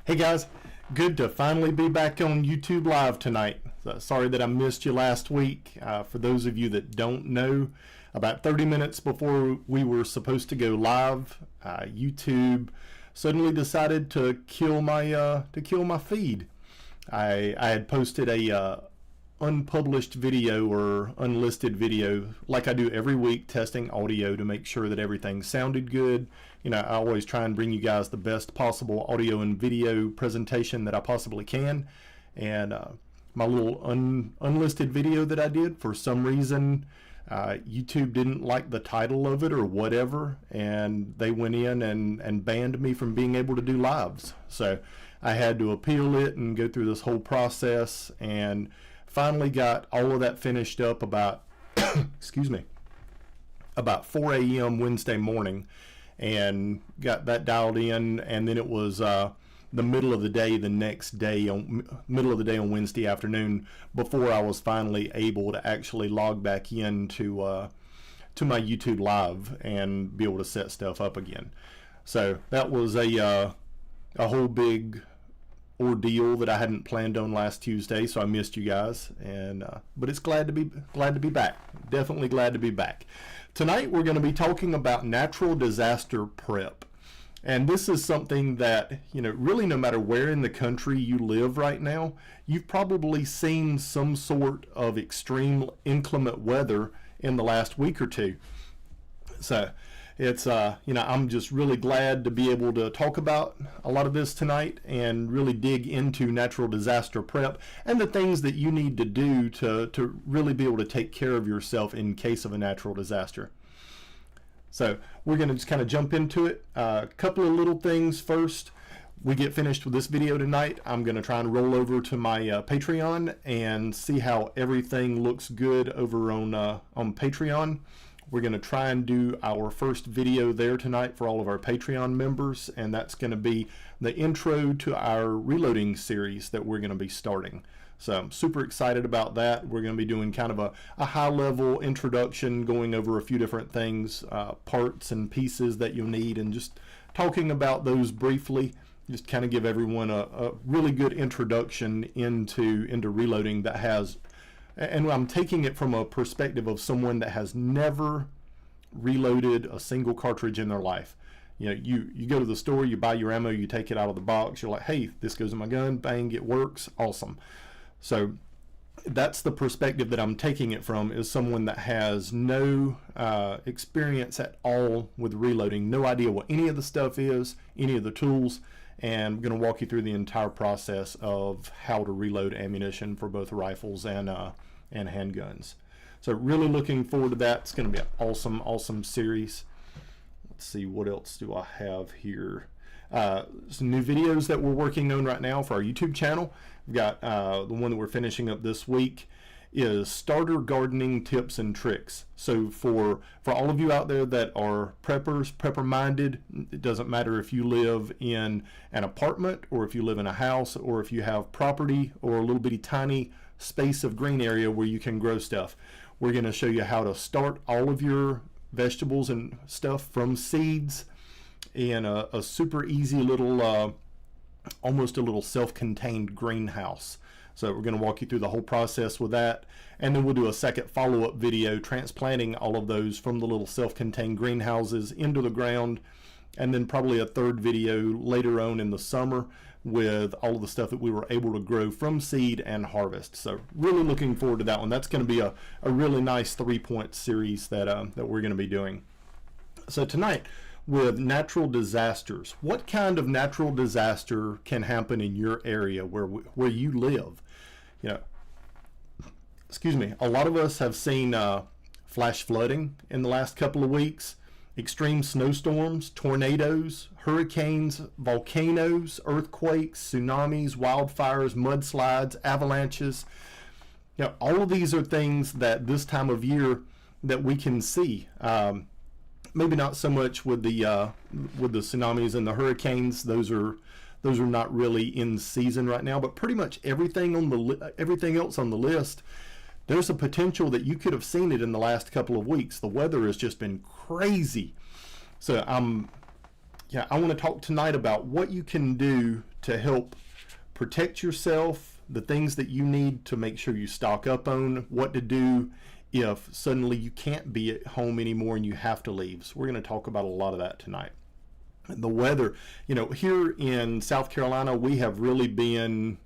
Hey guys, good to finally be back on YouTube Live tonight. Sorry that I missed you last week. For those of you that don't know, about 30 minutes before we were supposed to go live, YouTube suddenly decided to kill my feed. I had posted a unpublished video or unlisted video like I do every week, testing audio to make sure that everything sounded good. You know, I always try and bring you guys the best possible audio and video presentation that I possibly can. And my little unlisted video that I did, for some reason YouTube didn't like the title of it or whatever, and they went in and banned me from being able to do lives. So I had to appeal it and go through this whole process, and finally got all of that finished up about excuse me, about 4 a.m. Wednesday morning, and got that dialed in. And then it was the middle of the day the next day, middle of the day on Wednesday afternoon, before I was finally able to actually log back in to my YouTube Live and be able to set stuff up again. So that was a whole big ordeal that I hadn't planned on last Tuesday, so I missed you guys, and but it's glad to be back. Definitely glad to be back. Tonight we're going to be talking about natural disaster prep. And this is something that, you know, really no matter where in the country you live right now, you've probably seen some sort of extreme inclement weather in the last week or two. So it's, you know, I'm just really glad to be able to talk about a lot of this tonight and really dig into natural disaster prep and the things that you need to do to really be able to take care of yourself in case of a natural disaster. So we're going to just kind of jump into it. A couple of little things first. We get finished with this video tonight, I'm going to try and roll over to my Patreon and see how everything looks good over on Patreon. We're going to try and do our first video there tonight for all of our Patreon members, and that's going to be the intro to our reloading series that we're going to be starting. So I'm super excited about that. We're going to be doing kind of a high-level introduction, going over a few different things, parts and pieces that you'll need, and just talking about those briefly. Just kind of give everyone a really good introduction into reloading that has, and I'm taking it from a perspective of someone that has never reloaded a single cartridge in their life. You know, you go to the store, you buy your ammo, you take it out of the box, you're like, hey, this goes in my gun, bang, it works, awesome. So that's the perspective that I'm taking it from, is someone that has no experience at all with reloading, no idea what any of the stuff is, any of the tools, and I'm going to walk you through the entire process of how to reload ammunition for both rifles and handguns. So really looking forward to that. It's going to be an awesome series. Let's see, what else do I have here? Some new videos that we're working on right now for our YouTube channel. We've got the one that we're finishing up this week is starter gardening tips and tricks. So for all of you out there that are preppers, prepper minded, it doesn't matter if you live in an apartment or if you live in a house or if you have property or a little bitty tiny space of green area where you can grow stuff. We're going to show you how to start all of your vegetables and stuff from seeds in a super easy little almost a little self-contained greenhouse. So we're going to walk you through the whole process with that, and then we'll do a second follow-up video transplanting all of those from the little self-contained greenhouses into the ground, and then probably a third video later on in the summer with all of the stuff that we were able to grow from seed and harvest. So really looking forward to that one. That's going to be a really nice 3-point series that we're going to be doing. So tonight, with natural disasters, what kind of natural disaster can happen in your area where you live? You know, excuse me, a lot of us have seen flash flooding in the last couple of weeks, extreme snowstorms, tornadoes, hurricanes, volcanoes, earthquakes, tsunamis, wildfires, mudslides, avalanches. You know, all of these are things that this time of year that we can see. Maybe not so much with the tsunamis and the hurricanes; those are not really in season right now. But pretty much everything else on the list, there's a potential that you could have seen it in the last couple of weeks. The weather has just been crazy. So I'm Yeah, I want to talk tonight about what you can do to help protect yourself, the things that you need to make sure you stock up on, what to do if suddenly you can't be at home anymore and you have to leave. So we're going to talk about a lot of that tonight. The weather, here in South Carolina, we've really been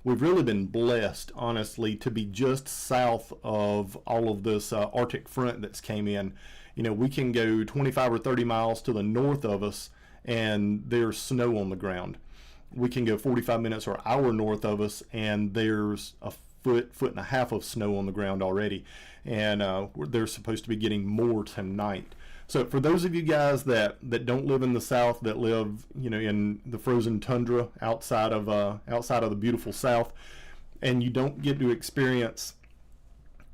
blessed, honestly, to be just south of all of this Arctic front that's came in. We can go 25 or 30 miles to the north of us and there's snow on the ground. We can go 45 minutes or an hour north of us and there's a foot and a half of snow on the ground already. And they're supposed to be getting more tonight. So for those of you guys that don't live in the South, that live in the frozen tundra outside of the beautiful South, and you don't get to experience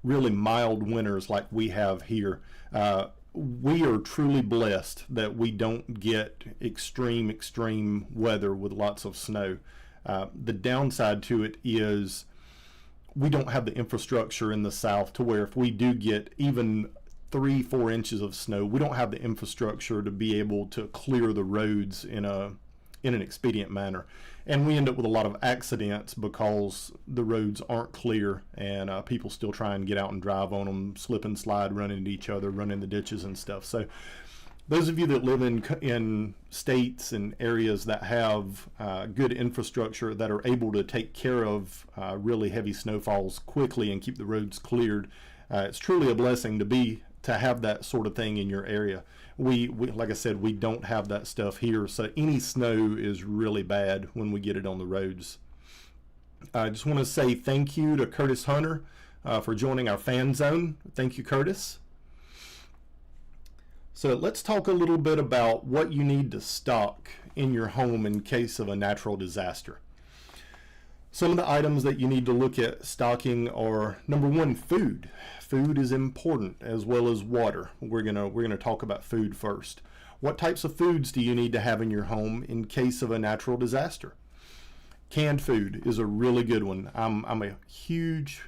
really mild winters like we have here, we are truly blessed that we don't get extreme weather with lots of snow. The downside to it is we don't have the infrastructure in the South to where if we do get even 3-4 inches of snow, we don't have the infrastructure to be able to clear the roads in an expedient manner, and we end up with a lot of accidents because the roads aren't clear and people still try and get out and drive on them, slip and slide, run into each other, run in the ditches and stuff. So those of you that live in states and areas that have good infrastructure that are able to take care of really heavy snowfalls quickly and keep the roads cleared, it's truly a blessing to have that sort of thing in your area. We like I said, we don't have that stuff here, so any snow is really bad when we get it on the roads. I just want to say thank you to Curtis Hunter for joining our fan zone. Thank you, Curtis. So let's talk a little bit about what you need to stock in your home in case of a natural disaster. Some of the items that you need to look at stocking are, number one, food. Food is important, as well as water. We're gonna talk about food first. What types of foods do you need to have in your home in case of a natural disaster? Canned food is a really good one. I'm a huge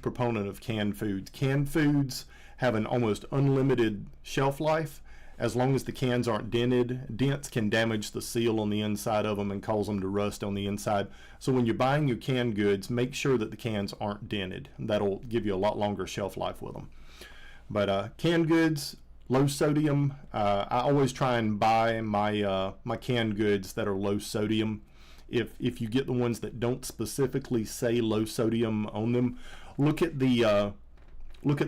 proponent of canned foods. Canned foods have an almost unlimited shelf life. As long as the cans aren't dented, dents can damage the seal on the inside of them and cause them to rust on the inside. So when you're buying your canned goods, make sure that the cans aren't dented. That'll give you a lot longer shelf life with them. But canned goods, low sodium. I always try and buy my canned goods that are low sodium. If you get the ones that don't specifically say low sodium on them, look at the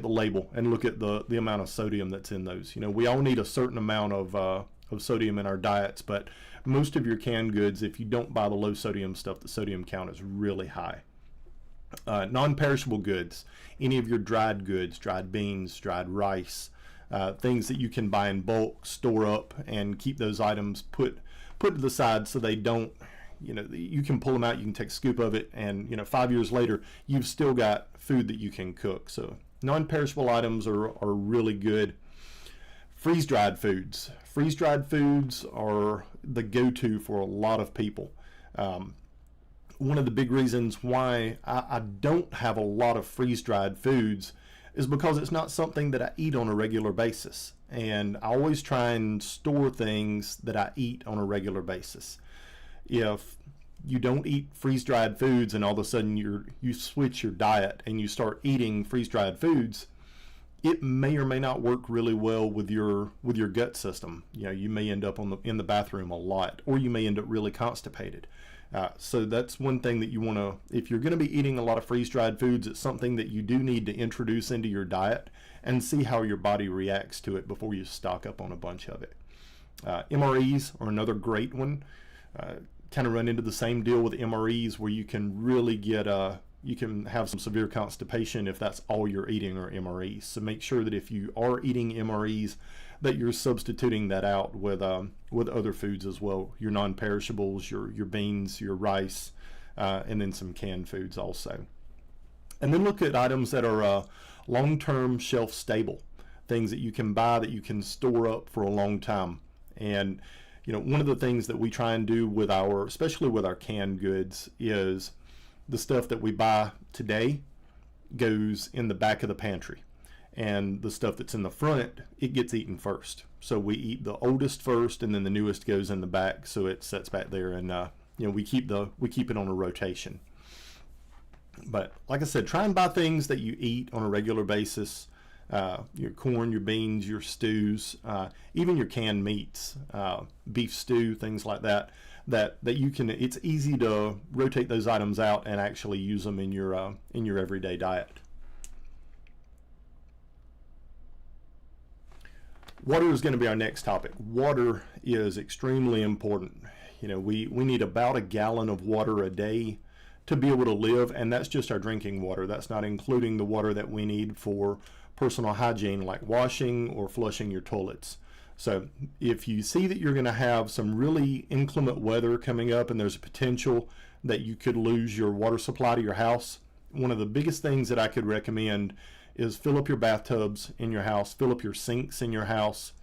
label and look at the amount of sodium that's in those. We all need a certain amount of sodium in our diets, but most of your canned goods, if you don't buy the low sodium stuff, the sodium count is really high. Non-perishable goods, any of your dried goods, dried beans, dried rice, things that you can buy in bulk, store up, and keep those items put to the side so they don't, you can pull them out, you can take a scoop of it, and 5 years later, you've still got food that you can cook. So non-perishable items are really good. Freeze-dried foods. Freeze-dried foods are the go-to for a lot of people. One of the big reasons why I don't have a lot of freeze-dried foods is because it's not something that I eat on a regular basis. And I always try and store things that I eat on a regular basis. If you don't eat freeze-dried foods and all of a sudden you switch your diet and you start eating freeze-dried foods, it may or may not work really well with your gut system. You may end up in the bathroom a lot, or you may end up really constipated. So that's one thing that you want to, if you're going to be eating a lot of freeze-dried foods, it's something that you do need to introduce into your diet and see how your body reacts to it before you stock up on a bunch of it. MREs are another great one. Kind of run into the same deal with MREs where you can really get you can have some severe constipation if that's all you're eating are MREs. So make sure that if you are eating MREs that you're substituting that out with other foods as well, your non-perishables, your beans, your rice, and then some canned foods also. And then look at items that are long-term shelf stable, things that you can buy that you can store up for a long time. And one of the things that we try and do with especially with our canned goods, is the stuff that we buy today goes in the back of the pantry, and the stuff that's in the front, it gets eaten first. so we eat the oldest first, and then the newest goes in the back, so it sets back there, and we keep it on a rotation. But like I said, try and buy things that you eat on a regular basis. Your corn, your beans, your stews, even your canned meats, beef stew, things like that. That you can. It's easy to rotate those items out and actually use them in your everyday diet. Water is going to be our next topic. Water is extremely important. We need about a gallon of water a day to be able to live, and that's just our drinking water. That's not including the water that we need for personal hygiene, like washing or flushing your toilets. So if you see that you're going to have some really inclement weather coming up and there's a potential that you could lose your water supply to your house, one of the biggest things that I could recommend is fill up your bathtubs in your house, fill up your sinks in your house.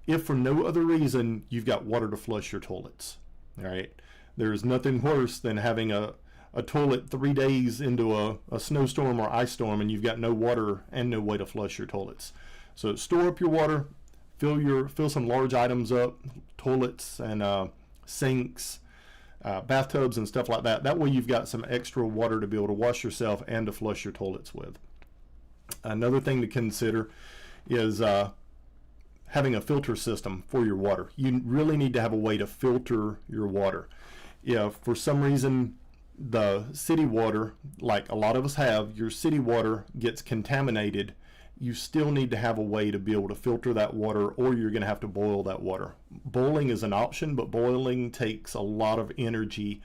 If for no other reason, you've got water to flush your toilets. All right. There's nothing worse than having a toilet 3 days into a snowstorm or ice storm and you've got no water and no way to flush your toilets. So store up your water, fill some large items up, toilets and sinks, bathtubs and stuff like that. That way you've got some extra water to be able to wash yourself and to flush your toilets with. Another thing to consider is having a filter system for your water. You really need to have a way to filter your water. If for some reason the city water, like a lot of us have, your city water gets contaminated, you still need to have a way to be able to filter that water, or you're going to have to boil that water. Boiling is an option, but boiling takes a lot of energy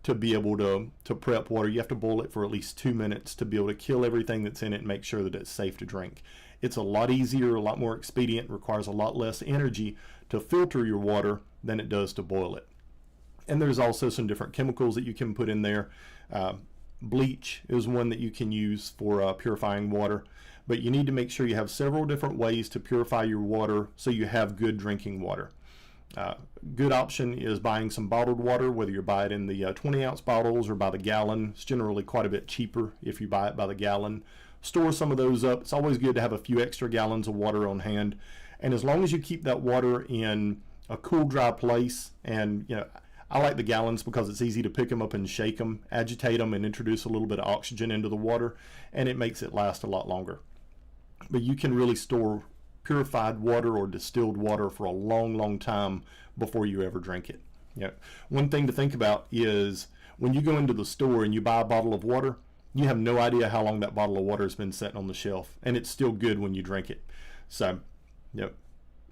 to be able to prep water. You have to boil it for at least 2 minutes to be able to kill everything that's in it and make sure that it's safe to drink. It's a lot easier, a lot more expedient, requires a lot less energy to filter your water than it does to boil it. And there's also some different chemicals that you can put in there. Bleach is one that you can use for purifying water, but you need to make sure you have several different ways to purify your water so you have good drinking water. Good option is buying some bottled water, whether you buy it in the 20-ounce bottles or by the gallon. It's generally quite a bit cheaper if you buy it by the gallon. Store some of those up. It's always good to have a few extra gallons of water on hand. And as long as you keep that water in a cool, dry place, and I like the gallons because it's easy to pick them up and shake them, agitate them, and introduce a little bit of oxygen into the water, and it makes it last a lot longer. But you can really store purified water or distilled water for a long, long time before you ever drink it. One thing to think about is when you go into the store and you buy a bottle of water, you have no idea how long that bottle of water has been sitting on the shelf, and it's still good when you drink it. So,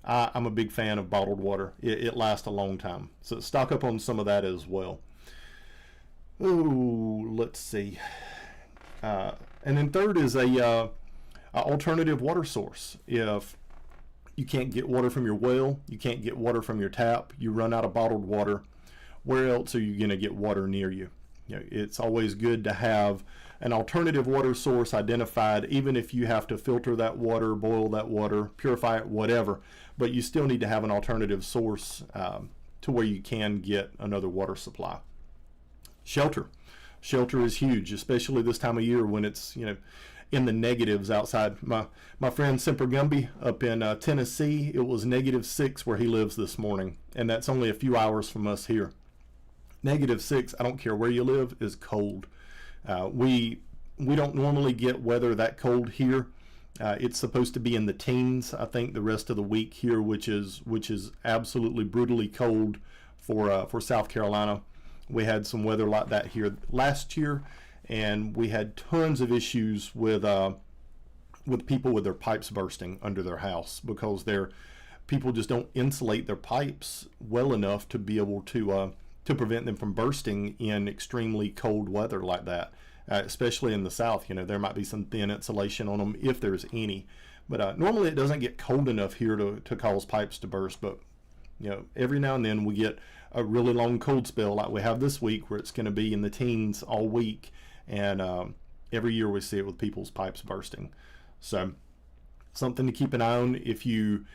I'm a big fan of bottled water. It lasts a long time. So stock up on some of that as well. Oh, let's see. And then third is a alternative water source. If you can't get water from your well, you can't get water from your tap, you run out of bottled water, where else are you going to get water near you? It's always good to have an alternative water source identified, even if you have to filter that water, boil that water, purify it, whatever, but you still need to have an alternative source to where you can get another water supply. Shelter is huge, especially this time of year when it's in the negatives outside. My friend Semper Gumby up in Tennessee, it was -6 where he lives this morning, and that's only a few hours from us here. -6, I don't care where you live, is cold. We don't normally get weather that cold here. It's supposed to be in the teens, I think, the rest of the week here, which is absolutely brutally cold for South Carolina. We had some weather like that here last year, and we had tons of issues with people with their pipes bursting under their house because people just don't insulate their pipes well enough to be able to prevent them from bursting in extremely cold weather like that, especially in the South. There might be some thin insulation on them if there's any, but normally it doesn't get cold enough here to cause pipes to burst. But every now and then we get a really long cold spell like we have this week, where it's going to be in the teens all week, and every year we see it with people's pipes bursting. So something to keep an eye on. If you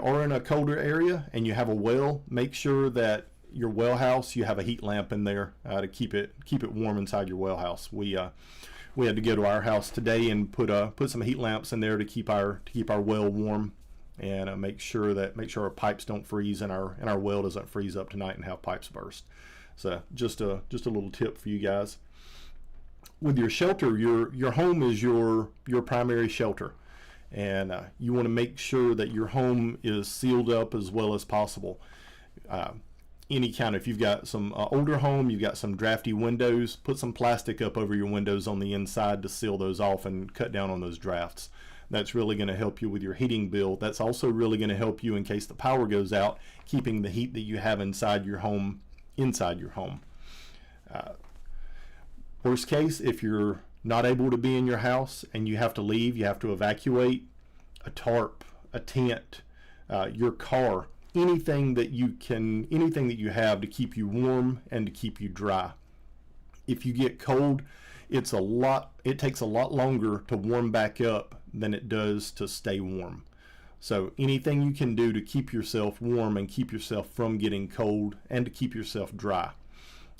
are in a colder area and you have a well, make sure that your well house, you have a heat lamp in there to keep it warm inside your well house. We had to go to our house today and put some heat lamps in there to keep our well warm. and make sure our pipes don't freeze and our well doesn't freeze up tonight and have pipes burst. So just a little tip for you guys. With your shelter, your home is your primary shelter, and you want to make sure that your home is sealed up as well as possible. If you've got some older home, you've got some drafty windows, put some plastic up over your windows on the inside to seal those off and cut down on those drafts. That's really going to help you with your heating bill. That's also really going to help you in case the power goes out, keeping the heat that you have inside your home. Worst case, if you're not able to be in your house and you have to leave, you have to evacuate, a tarp, a tent, your car, anything that you have to keep you warm and to keep you dry. If you get cold, it takes a lot longer to warm back up than it does to stay warm. So anything you can do to keep yourself warm and keep yourself from getting cold and to keep yourself dry.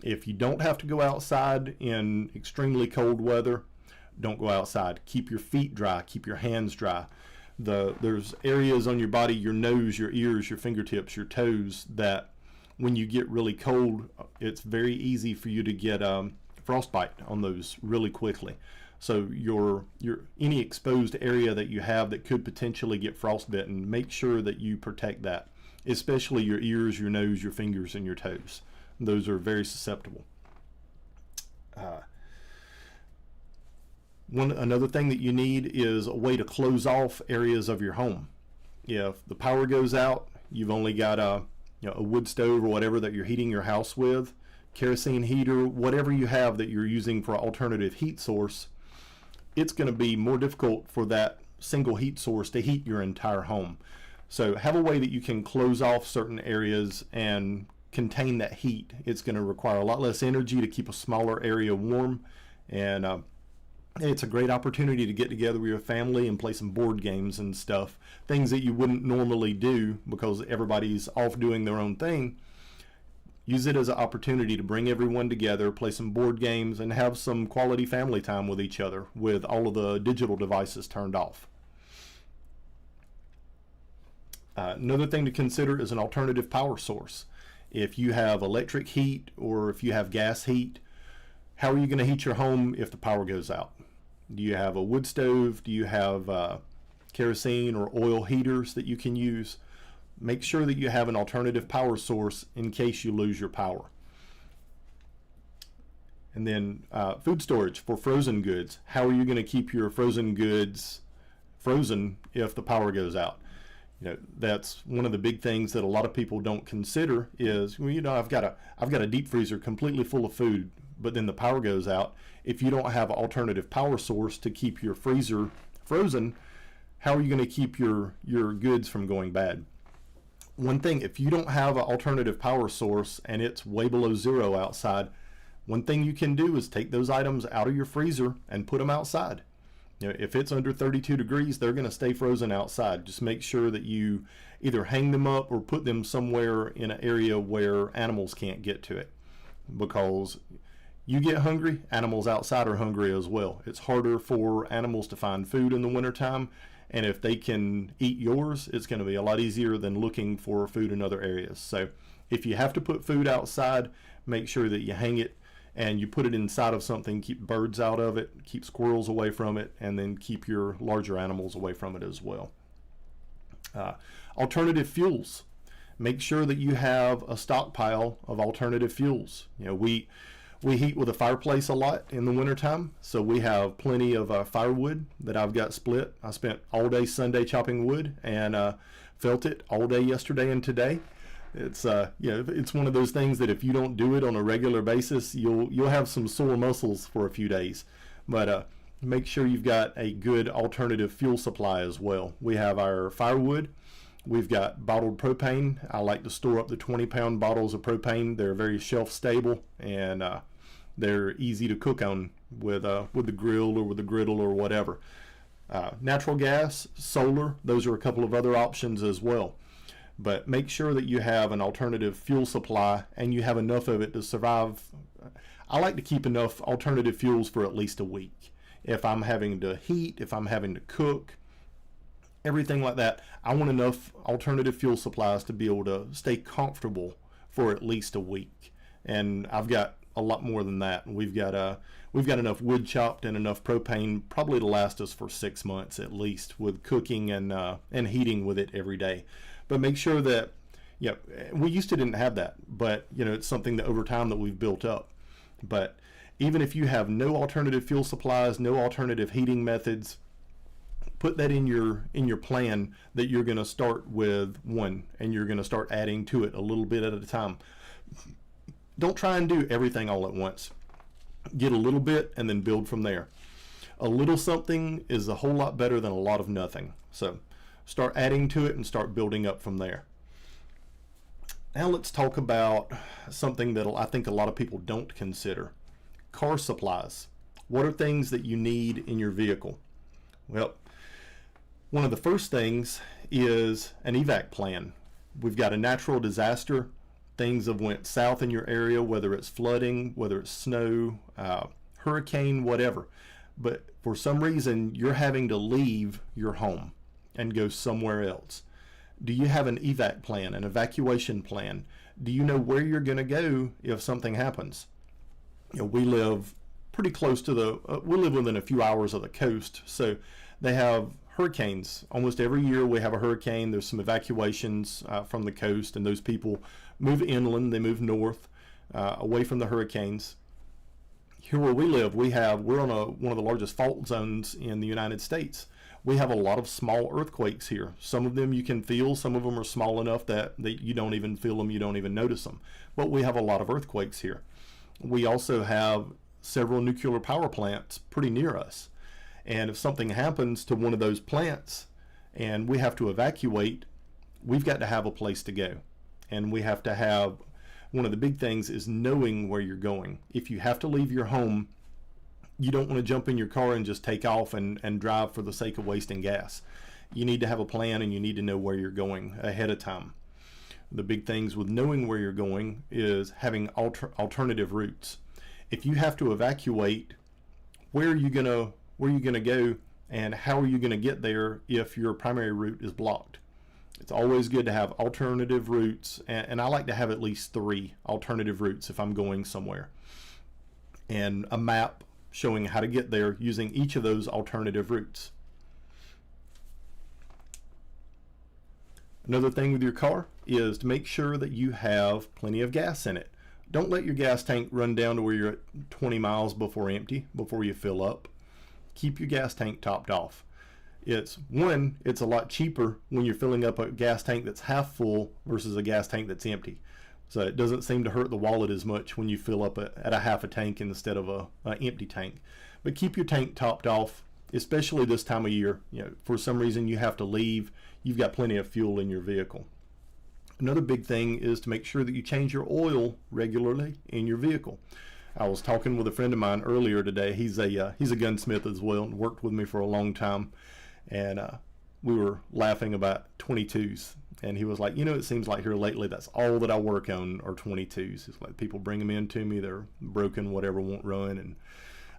If you don't have to go outside in extremely cold weather, don't go outside. Keep your feet dry, keep your hands dry. There's areas on your body, your nose, your ears, your fingertips, your toes, that when you get really cold, it's very easy for you to get frostbite on those really quickly. So your any exposed area that you have that could potentially get frostbitten, make sure that you protect that, especially your ears, your nose, your fingers, and your toes. Those are very susceptible. Another thing that you need is a way to close off areas of your home. If the power goes out, you've only got a wood stove or whatever that you're heating your house with, kerosene heater, whatever you have that you're using for an alternative heat source, it's going to be more difficult for that single heat source to heat your entire home. So have a way that you can close off certain areas and contain that heat. It's going to require a lot less energy to keep a smaller area warm, and it's a great opportunity to get together with your family and play some board games and stuff, things that you wouldn't normally do because everybody's off doing their own thing. Use it as an opportunity to bring everyone together, play some board games, and have some quality family time with each other with all of the digital devices turned off. Another thing to consider is an alternative power source. If you have electric heat or if you have gas heat, how are you going to heat your home if the power goes out? Do you have a wood stove? Do you have kerosene or oil heaters that you can use? Make sure that you have an alternative power source in case you lose your power. And then food storage for frozen goods. How are you going to keep your frozen goods frozen if the power goes out? That's one of the big things that a lot of people don't consider is, I've got a deep freezer completely full of food, but then the power goes out. If you don't have an alternative power source to keep your freezer frozen, how are you going to keep your goods from going bad? One thing, if you don't have an alternative power source and it's way below zero outside, one thing you can do is take those items out of your freezer and put them outside. If it's under 32 degrees, they're going to stay frozen outside. Just make sure that you either hang them up or put them somewhere in an area where animals can't get to it. Because you get hungry, animals outside are hungry as well. It's harder for animals to find food in the wintertime, and if they can eat yours, it's going to be a lot easier than looking for food in other areas. So if you have to put food outside, make sure that you hang it and you put it inside of something, keep birds out of it, keep squirrels away from it, and then keep your larger animals away from it as well. Alternative fuels. Make sure that you have a stockpile of alternative fuels. We heat with a fireplace a lot in the wintertime, so we have plenty of firewood that I've got split. I spent all day Sunday chopping wood and felt it all day yesterday and today. It's it's one of those things that if you don't do it on a regular basis, you'll have some sore muscles for a few days. But make sure you've got a good alternative fuel supply as well. We have our firewood. We've got bottled propane. I like to store up the 20-pound bottles of propane. They're very shelf stable and they're easy to cook on with the grill or with the griddle or whatever. Natural gas, solar, those are a couple of other options as well. But make sure that you have an alternative fuel supply and you have enough of it to survive. I like to keep enough alternative fuels for at least a week. If I'm having to heat, if I'm having to cook, everything like that. I want enough alternative fuel supplies to be able to stay comfortable for at least a week. And I've got a lot more than that. We've got enough wood chopped and enough propane probably to last us for 6 months at least, with cooking and heating with it every day. But make sure that, yeah, we used to didn't have that, but it's something that over time that we've built up. But even if you have no alternative fuel supplies, no alternative heating methods, put that in your plan that you're going to start with one, and you're going to start adding to it a little bit at a time. Don't try and do everything all at once. Get a little bit and then build from there. A little something is a whole lot better than a lot of nothing. So start adding to it and start building up from there. Now let's talk about something that I think a lot of people don't consider. Car supplies. What are things that you need in your vehicle? Well, one of the first things is an evac plan. We've got a natural disaster. Things have went south in your area, whether it's flooding, whether it's snow, hurricane, whatever. But for some reason, you're having to leave your home and go somewhere else. Do you have an evac plan, an evacuation plan? Do you know where you're going to go if something happens? We live pretty close to we live within a few hours of the coast, so they have hurricanes. Almost every year we have a hurricane. There's some evacuations from the coast, and those people move inland, they move north, away from the hurricanes. Here where we live, we're on one of the largest fault zones in the United States. We have a lot of small earthquakes here. Some of them you can feel, some of them are small enough that you don't even feel them, you don't even notice them. But we have a lot of earthquakes here. We also have several nuclear power plants pretty near us. And if something happens to one of those plants and we have to evacuate, we've got to have a place to go. And we have to have, one of the big things is knowing where you're going. If you have to leave your home, you don't want to jump in your car and just take off and drive for the sake of wasting gas. You need to have a plan, and you need to know where you're going ahead of time. The big things with knowing where you're going is having alternative routes. If you have to evacuate, where are you gonna go, and how are you gonna get there if your primary route is blocked? It's always good to have alternative routes, and I like to have at least 3 alternative routes if I'm going somewhere, and a map showing how to get there using each of those alternative routes. Another thing with your car is to make sure that you have plenty of gas in it. Don't let your gas tank run down to where you're at 20 miles before you fill up. Keep your gas tank topped off. It's a lot cheaper when you're filling up a gas tank that's half full versus a gas tank that's empty. So it doesn't seem to hurt the wallet as much when you fill up at a half a tank instead of an empty tank. But keep your tank topped off, especially this time of year. For some reason you have to leave, you've got plenty of fuel in your vehicle. Another big thing is to make sure that you change your oil regularly in your vehicle. I was talking with a friend of mine earlier today. He's a gunsmith as well and worked with me for a long time. And we were laughing about 22s. And he was like, it seems like here lately that's all that I work on are 22s. It's like people bring them in to me, they're broken, whatever, won't run. And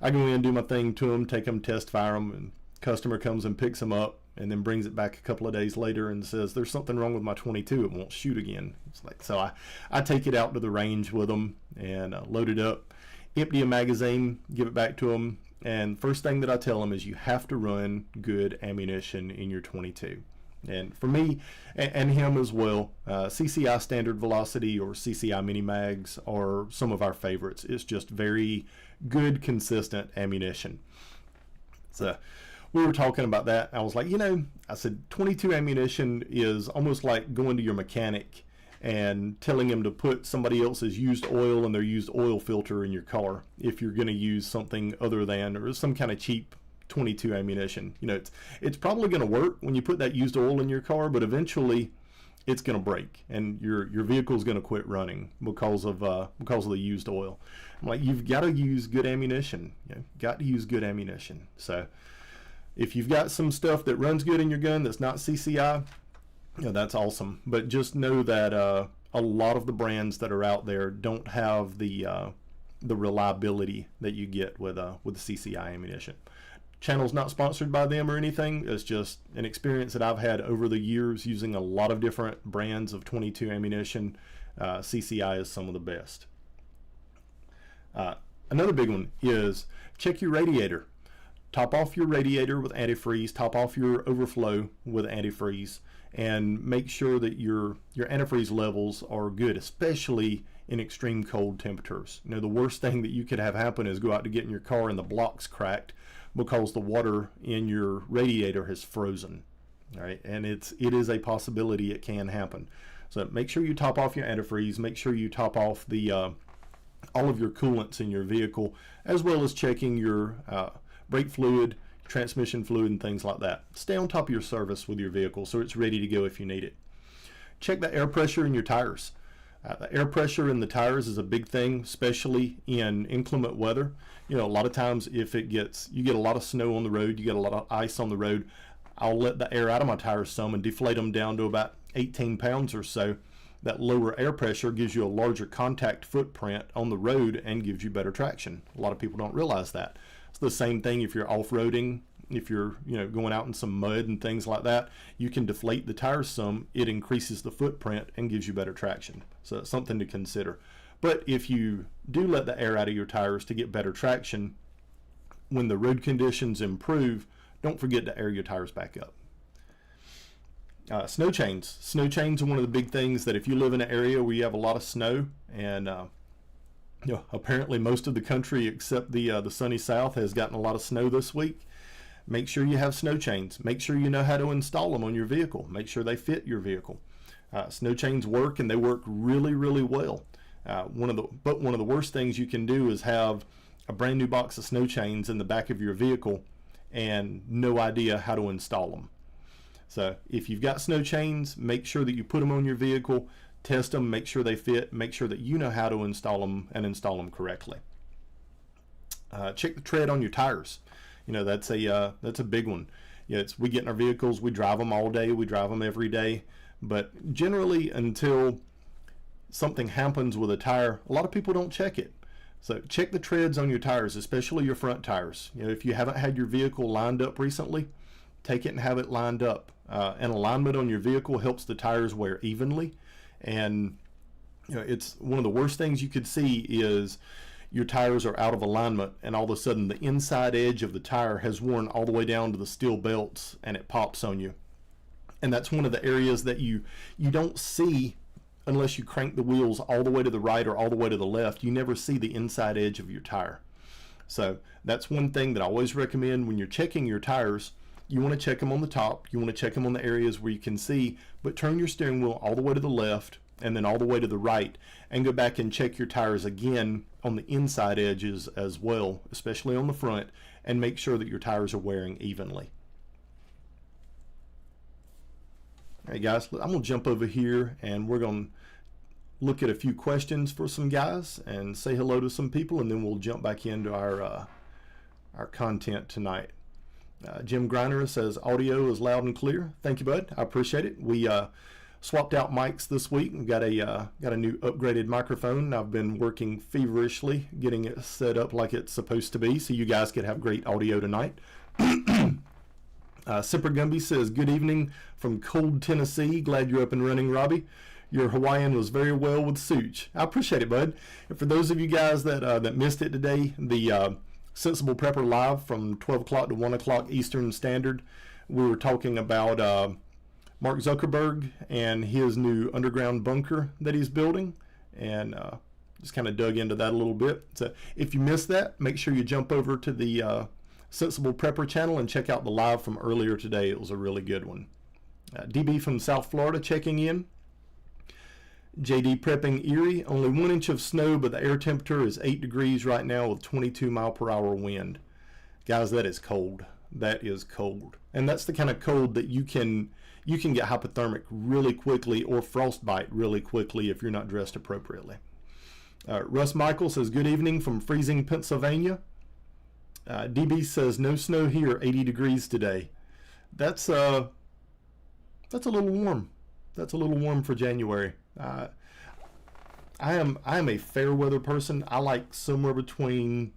I go in and do my thing to them, take them, test fire them, and customer comes and picks them up and then brings it back a couple of days later and says, there's something wrong with my 22, it won't shoot again. It's like, so I take it out to the range with them and load it up, empty a magazine, give it back to them. And first thing that I tell them is you have to run good ammunition in your 22. And for me and him as well, CCI standard velocity or CCI mini mags are some of our favorites. It's just very good, consistent ammunition. So we were talking about that. I was like, I said 22 ammunition is almost like going to your mechanic and telling him to put somebody else's used oil in their used oil filter in your car if you're going to use something other than or some kind of cheap 22 ammunition. It's probably going to work when you put that used oil in your car, but eventually it's going to break and your vehicle's going to quit running because of the used oil. I'm like, you've got to use good ammunition. Got to use good ammunition. So if you've got some stuff that runs good in your gun that's not CCI, that's awesome. But just know that a lot of the brands that are out there don't have the reliability that you get with CCI ammunition. channel's not sponsored by them or anything. It's just an experience that I've had over the years using a lot of different brands of 22 ammunition. CCI is some of the best. Another big one is check your radiator. Top off your radiator with antifreeze, top off your overflow with antifreeze, and make sure that your antifreeze levels are good, especially in extreme cold temperatures. You know, the worst thing that you could have happen is go out to get in your car and the block's cracked because the water in your radiator has frozen. All right, and it is a possibility it can happen. So make sure you top off your antifreeze, make sure you top off the all of your coolants in your vehicle, as well as checking your brake fluid, transmission fluid, and things like that. Stay on top of your service with your vehicle so it's ready to go if you need it. Check the air pressure in your tires. The air pressure in the tires is a big thing, especially in inclement weather. You know, a lot of times if you get a lot of snow on the road, you get a lot of ice on the road, I'll let the air out of my tires some and deflate them down to about 18 pounds or so. That lower air pressure gives you a larger contact footprint on the road and gives you better traction. A lot of people don't realize that. It's the same thing if you're off-roading, if you're going out in some mud and things like that. You can deflate the tires some, it increases the footprint and gives you better traction. So it's something to consider. But if you do let the air out of your tires to get better traction, when the road conditions improve, don't forget to air your tires back up. Snow chains. Snow chains are one of the big things that if you live in an area where you have a lot of snow, and apparently most of the country except the sunny south has gotten a lot of snow this week, make sure you have snow chains. Make sure you know how to install them on your vehicle. Make sure they fit your vehicle. Snow chains work, and they work really, really well. One of the worst things you can do is have a brand new box of snow chains in the back of your vehicle and no idea how to install them. So if you've got snow chains, make sure that you put them on your vehicle, test them, make sure they fit, make sure that you know how to install them and install them correctly. Check the tread on your tires. You know, that's a big one. We get in our vehicles, we drive them all day, we drive them every day, but generally until something happens with a tire, a lot of people don't check it. So check the treads on your tires, especially your front tires. You know, if you haven't had your vehicle lined up recently, take it and have it lined up. An alignment on your vehicle helps the tires wear evenly, and it's one of the worst things you could see is your tires are out of alignment and all of a sudden the inside edge of the tire has worn all the way down to the steel belts and it pops on you. And that's one of the areas that you don't see unless you crank the wheels all the way to the right or all the way to the left. You never see the inside edge of your tire. So that's one thing that I always recommend when you're checking your tires. You want to check them on the top, you want to check them on the areas where you can see, but turn your steering wheel all the way to the left and then all the way to the right, and go back and check your tires again on the inside edges as well, especially on the front, and make sure that your tires are wearing evenly. All right, guys, I'm going to jump over here and we're going to look at a few questions for some guys and say hello to some people, and then we'll jump back into our content tonight. Jim Griner says audio is loud and clear. Thank you, bud. I appreciate it. We swapped out mics this week and got a new upgraded microphone. I've been working feverishly getting it set up like it's supposed to be so you guys could have great audio tonight. Sipper Gumby says, good evening from cold Tennessee. Glad you're up and running, Robbie. Your Hawaiian was very well with Such. I appreciate it, bud. And for those of you guys that missed it today, the Sensible Prepper Live from 12 o'clock to 1 o'clock Eastern Standard, we were talking about Mark Zuckerberg and his new underground bunker that he's building, and just kind of dug into that a little bit. So if you missed that, make sure you jump over to the Sensible Prepper channel and check out the live from earlier today. It was a really good one. DB from South Florida checking in. JD prepping Erie, only 1 inch of snow, but the air temperature is 8 degrees right now with 22 mile per hour wind. Guys, that is cold. That is cold. And that's the kind of cold that you can get hypothermic really quickly or frostbite really quickly if you're not dressed appropriately. Russ Michael says, good evening from freezing Pennsylvania. DB says, no snow here, 80 degrees today. That's a little warm. That's a little warm for January. I am a fair weather person. I like somewhere between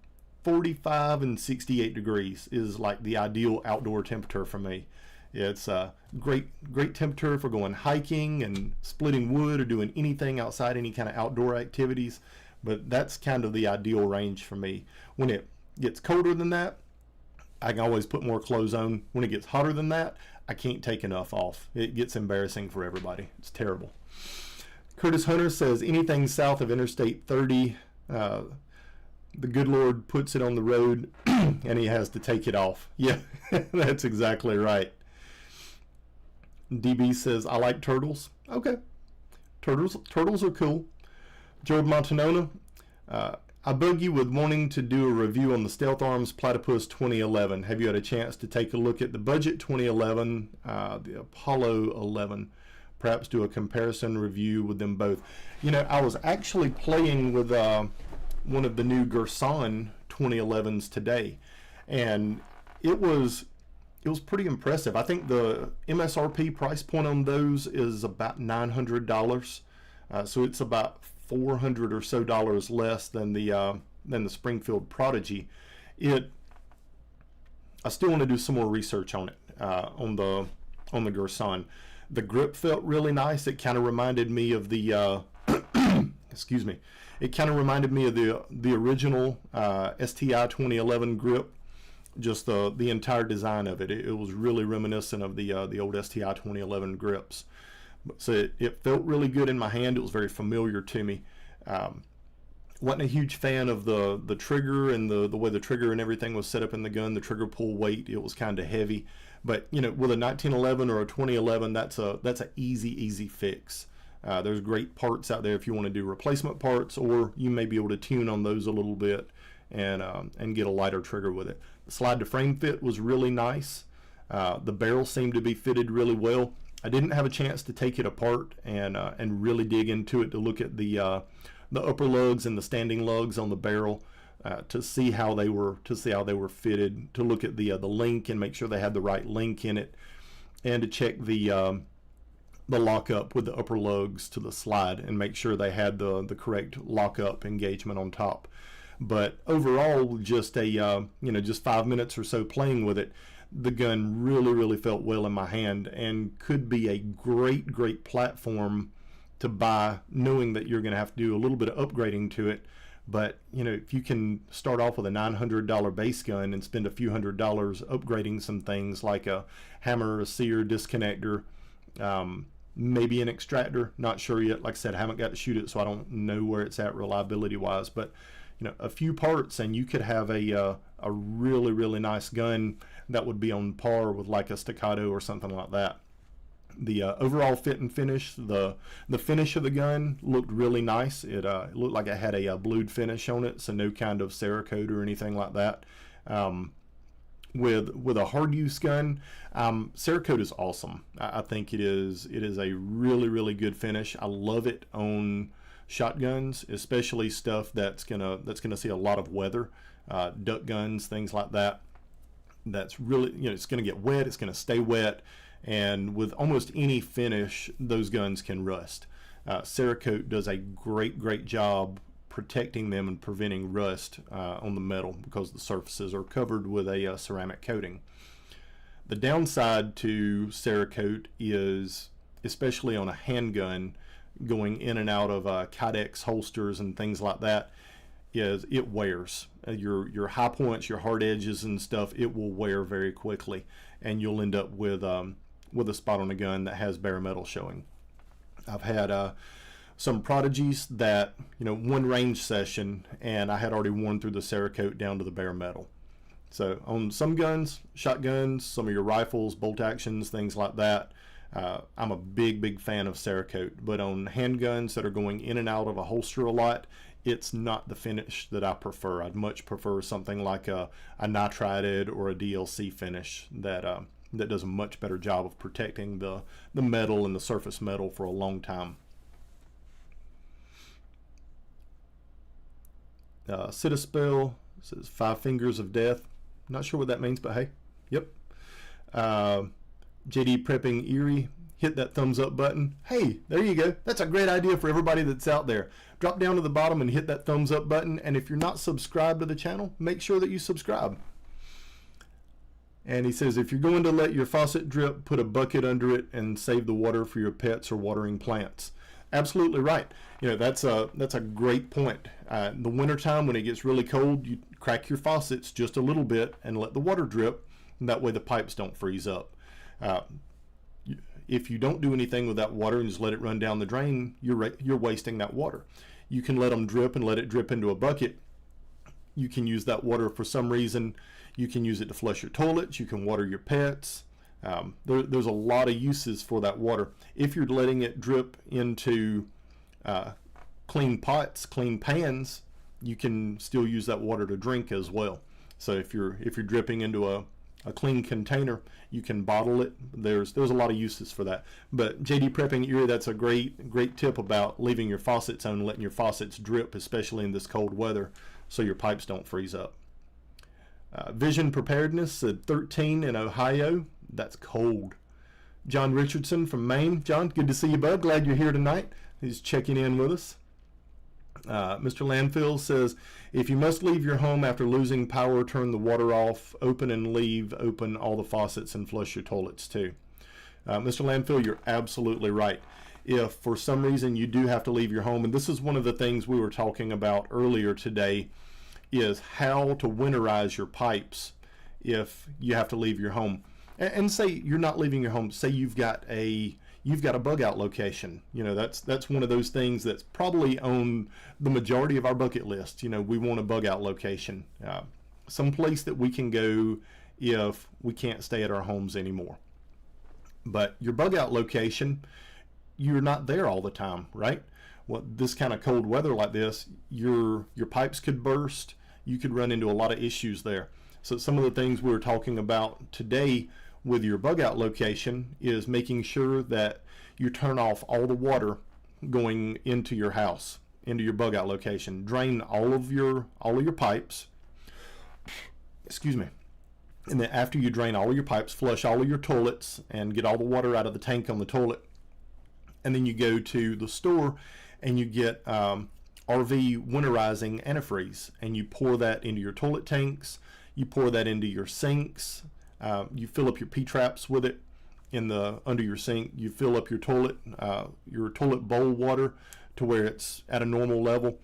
45 and 68 degrees is like the ideal outdoor temperature for me. It's a great temperature for going hiking and splitting wood or doing anything outside, any kind of outdoor activities. But that's kind of the ideal range for me. When it gets colder than that, I can always put more clothes on. When it gets hotter than that, I can't take enough off. It gets embarrassing for everybody. It's terrible. Curtis Hunter says anything south of Interstate 30, the good Lord puts it on the road and he has to take it off. Yeah, that's exactly right. DB says, I like turtles. Okay. Turtles are cool. Gerald Montanona, I bug you with wanting to do a review on the Stealth Arms Platypus 2011. Have you had a chance to take a look at the Budget 2011, the Apollo 11? Perhaps do a comparison review with them both. You know, I was actually playing with one of the new Gerson 2011s today, and it was pretty impressive. I think the MSRP price point on those is about $900, so it's about $400 or so less than the Springfield Prodigy. I still want to do some more research on it, on the Gerson. The grip felt really nice. It kind of reminded me of the excuse me. It kind of reminded me of the original STI 2011 grip. Just the entire design of it. It was really reminiscent of the old STI 2011 grips. So it felt really good in my hand. It was very familiar to me. Wasn't a huge fan of the trigger and the way the trigger and everything was set up in the gun. The trigger pull weight, it was kind of heavy. But you know, with a 1911 or a 2011, that's a easy fix. There's great parts out there if you want to do replacement parts, or you may be able to tune on those a little bit and get a lighter trigger with it. The slide to frame fit was really nice. The barrel seemed to be fitted really well. I didn't have a chance to take it apart and really dig into it to look at the upper lugs and the standing lugs on the barrel to see how they were fitted, to look at the link and make sure they had the right link in it, and to check the lockup with the upper lugs to the slide and make sure they had the correct lockup engagement on top. But overall, just just 5 minutes or so playing with it, the gun really felt well in my hand and could be a great platform to buy, knowing that you're going to have to do a little bit of upgrading to it. But you know, if you can start off with a $900 base gun and spend a few $100 upgrading some things like a hammer, a sear, disconnector, maybe an extractor, not sure yet. Like I said, I haven't got to shoot it, so I don't know where it's at reliability wise, but you know, a few parts and you could have a really nice gun that would be on par with like a Staccato or something like that. The overall fit and finish, the finish of the gun looked really nice. It looked like it had a blued finish on it, so no kind of Cerakote or anything like that. With a hard use gun, Cerakote is awesome. I think it is a really good finish. I love it on shotguns, especially stuff that's gonna see a lot of weather, duck guns, things like that. That's really, you know, it's gonna get wet, it's gonna stay wet, and with almost any finish, those guns can rust. Cerakote does a great job protecting them and preventing rust on the metal because the surfaces are covered with a ceramic coating. The downside to Cerakote is, especially on a handgun, going in and out of Kydex holsters and things like that, is it wears. Your high points, your hard edges and stuff, it will wear very quickly, and you'll end up with a spot on a gun that has bare metal showing. I've had some Prodigies that, you know, one range session and I had already worn through the Cerakote down to the bare metal. So on some guns, shotguns, some of your rifles, bolt actions, things like that, I'm a big fan of Cerakote. But on handguns that are going in and out of a holster a lot, it's not the finish that I prefer. I'd much prefer something like a nitrided or a DLC finish that does a much better job of protecting the metal and the surface metal for a long time. Citaspel says 5 Fingers of Death. Not sure what that means, but hey, yep. JD Prepping Erie, hit that thumbs up button. Hey, there you go. That's a great idea for everybody that's out there. Drop down to the bottom and hit that thumbs up button. And if you're not subscribed to the channel, make sure that you subscribe. And he says, if you're going to let your faucet drip, put a bucket under it and save the water for your pets or watering plants. Absolutely right. You know, that's a great point. In the wintertime when it gets really cold, you crack your faucets just a little bit and let the water drip, and that way the pipes don't freeze up. If you don't do anything with that water and just let it run down the drain, you're wasting that water. You can let them drip and let it drip into a bucket. You can use that water for some reason. You can use it to flush your toilets. You can water your pets. There's a lot of uses for that water. If you're letting it drip into clean pots, clean pans, you can still use that water to drink as well. So if you're dripping into a clean container, you can bottle it. There's a lot of uses for that. But JD Prepping Erie, that's a great tip about leaving your faucets on and letting your faucets drip, especially in this cold weather, so your pipes don't freeze up. Vision Preparedness said 13 in Ohio. That's cold. John Richardson from Maine. John, good to see you, bud. Glad you're here tonight. He's checking in with us. Mr. Landfill says, if you must leave your home after losing power, turn the water off, open and leave, open all the faucets and flush your toilets too. Mr. Landfill, you're absolutely right. If for some reason you do have to leave your home, and this is one of the things we were talking about earlier today, is how to winterize your pipes if you have to leave your home. And say you're not leaving your home, say you've got a bug out location. You know, that's one of those things that's probably on the majority of our bucket list. You know, we want a bug out location, some place that we can go if we can't stay at our homes anymore. But your bug out location, you're not there all the time, right? Well, this kind of cold weather like this, your pipes could burst. You could run into a lot of issues there. So some of the things we were talking about today with your bug out location is making sure that you turn off all the water going into your house, into your bug out location. Drain all of your pipes. Excuse me. And then after you drain all of your pipes, flush all of your toilets and get all the water out of the tank on the toilet. And then you go to the store and you get RV winterizing antifreeze, and you pour that into your toilet tanks. You pour that into your sinks. You fill up your P-traps with it under your sink. You fill up your toilet bowl water to where it's at a normal level.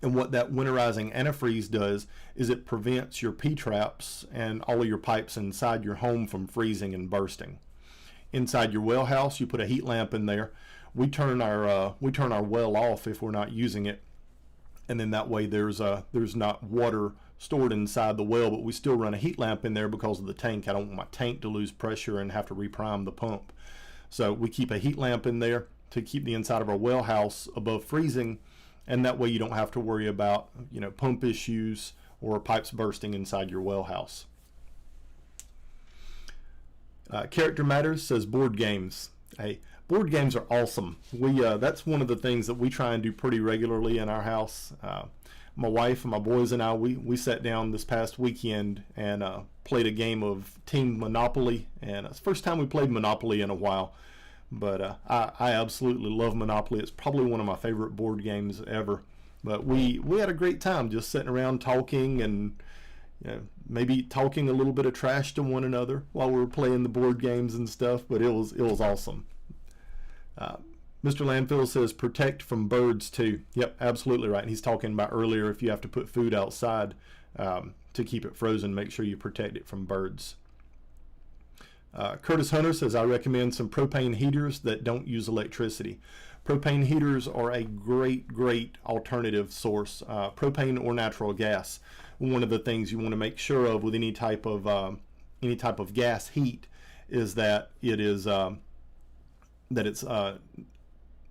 And what that winterizing antifreeze does is it prevents your P-traps and all of your pipes inside your home from freezing and bursting. Inside your well house, you put a heat lamp in there. We turn our well off if we're not using it, and then that way there's not water stored inside the well, but we still run a heat lamp in there because of the tank. I don't want my tank to lose pressure and have to reprime the pump. So we keep a heat lamp in there to keep the inside of our well house above freezing, and that way you don't have to worry about, you know, pump issues or pipes bursting inside your well house. Character Matters says board games. Hey, board games are awesome. That's one of the things that we try and do pretty regularly in our house. My wife and my boys and I, we sat down this past weekend and played a game of Team Monopoly, and it's the first time we played Monopoly in a while. But I absolutely love Monopoly. It's probably one of my favorite board games ever. But we had a great time just sitting around talking and, you know, maybe talking a little bit of trash to one another while we were playing the board games and stuff. But it was awesome. Mr. Landfill says protect from birds too. Yep, absolutely right. And he's talking about earlier, if you have to put food outside to keep it frozen, make sure you protect it from birds. Curtis Hunter says, I recommend some propane heaters that don't use electricity. Propane heaters are a great alternative source, propane or natural gas. One of the things you want to make sure of with any type of gas heat is that it's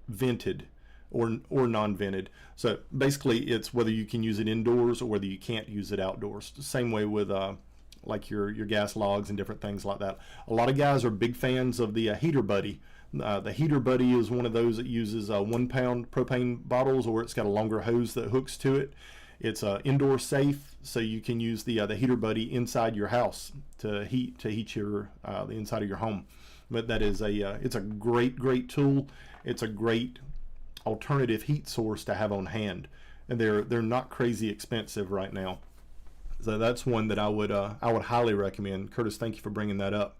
vented or non-vented. So basically it's whether you can use it indoors or whether you can't use it outdoors. Same way with like your gas logs and different things like that. A lot of guys are big fans of the Heater Buddy. The Heater Buddy is one of those that uses 1 pound propane bottles, or it's got a longer hose that hooks to it. It's indoor safe, so you can use the Heater Buddy inside your house to heat your the inside of your home. but that is it's a great tool. It's a great alternative heat source to have on hand, and they're not crazy expensive right now. So that's one that I would highly recommend. Curtis, thank you for bringing that up.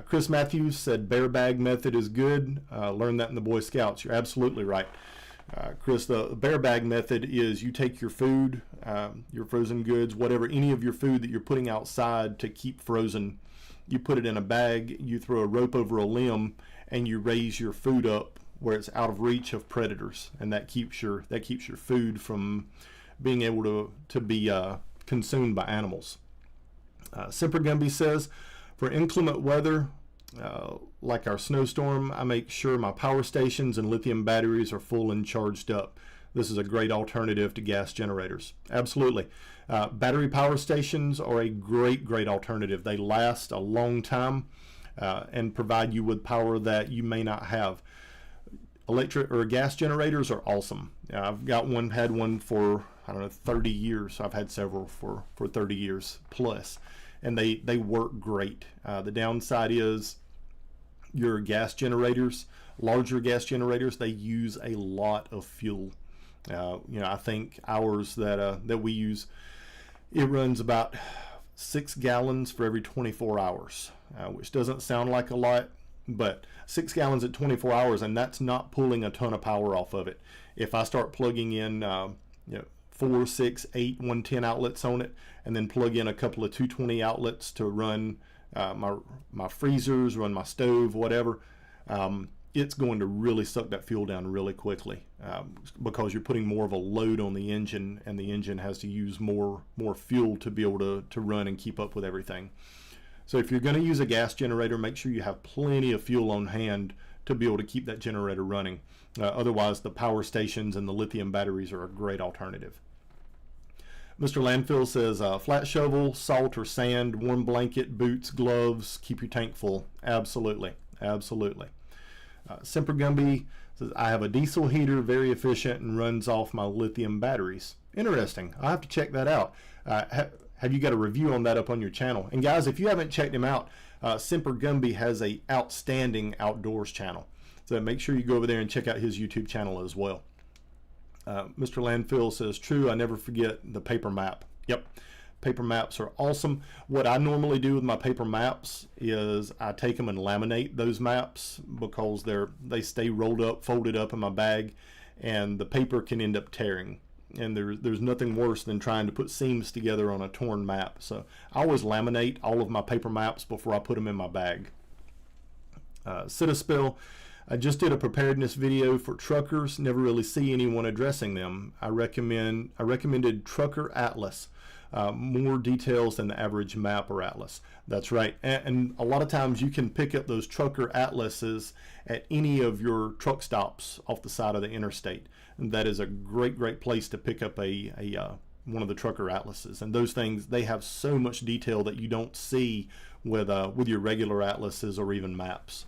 Chris Matthews said bear bag method is good. Learned that in the Boy Scouts. You're absolutely right. Chris, the bear bag method is you take your food, your frozen goods, whatever, any of your food that you're putting outside to keep frozen, you put it in a bag, you throw a rope over a limb, and you raise your food up where it's out of reach of predators, and that keeps your food from being able to be consumed by animals. Semper Gumby says, for inclement weather, like our snowstorm, I make sure my power stations and lithium batteries are full and charged up. This is a great alternative to gas generators. Absolutely. Battery power stations are a great alternative. They last a long time and provide you with power that you may not have. Electric or gas generators are awesome. I've had one for, I don't know, 30 years. I've had several for 30 years plus, and they work great. The downside is your gas generators, larger gas generators, they use a lot of fuel. I think ours that we use, it runs about 6 gallons for every 24 hours, which doesn't sound like a lot, but 6 gallons at 24 hours, and that's not pulling a ton of power off of it. If I start plugging in 4, 6, 8 110 outlets on it, and then plug in a couple of 220 outlets to run my freezers, run my stove, whatever, it's going to really suck that fuel down really quickly, because you're putting more of a load on the engine, and the engine has to use more fuel to be able to run and keep up with everything. So if you're going to use a gas generator, make sure you have plenty of fuel on hand to be able to keep that generator running. Otherwise, the power stations and the lithium batteries are a great alternative. Mr. Landfill says, flat shovel, salt or sand, warm blanket, boots, gloves, keep your tank full. Absolutely. Semper Gumby says, I have a diesel heater, very efficient, and runs off my lithium batteries. Interesting. I'll have to check that out. Have you got a review on that up on your channel? And guys, if you haven't checked him out, Semper Gumby has a outstanding outdoors channel. So make sure you go over there and check out his YouTube channel as well. Mr. Landfill says, true, I never forget the paper map. Yep, paper maps are awesome. What I normally do with my paper maps is I take them and laminate those maps, because they stay rolled up, folded up in my bag, and the paper can end up tearing. And there's nothing worse than trying to put seams together on a torn map. So I always laminate all of my paper maps before I put them in my bag. Citispill, I just did a preparedness video for truckers. Never really see anyone addressing them. I recommended Trucker Atlas. More details than the average map or atlas. That's right. And a lot of times you can pick up those trucker atlases at any of your truck stops off the side of the interstate. And that is a great place to pick up one of the trucker atlases. And those things, they have so much detail that you don't see with your regular atlases or even maps.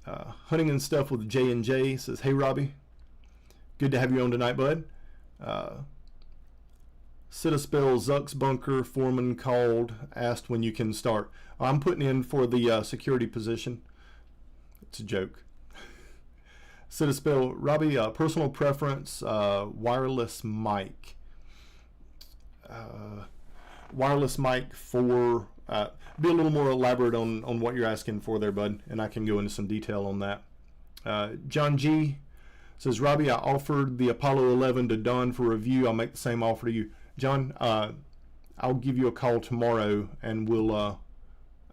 Hunting and Stuff with J&J says, hey Robbie, good to have you on tonight, bud. Citispell, Zuck's bunker, foreman called, asked when you can start. I'm putting in for the security position. It's a joke. Citispell, Robbie, personal preference, wireless mic. Wireless mic for, be a little more elaborate on what you're asking for there, bud, and I can go into some detail on that. John G says, Robbie, I offered the Apollo 11 to Don for review. I'll make the same offer to you. John, I'll give you a call tomorrow, and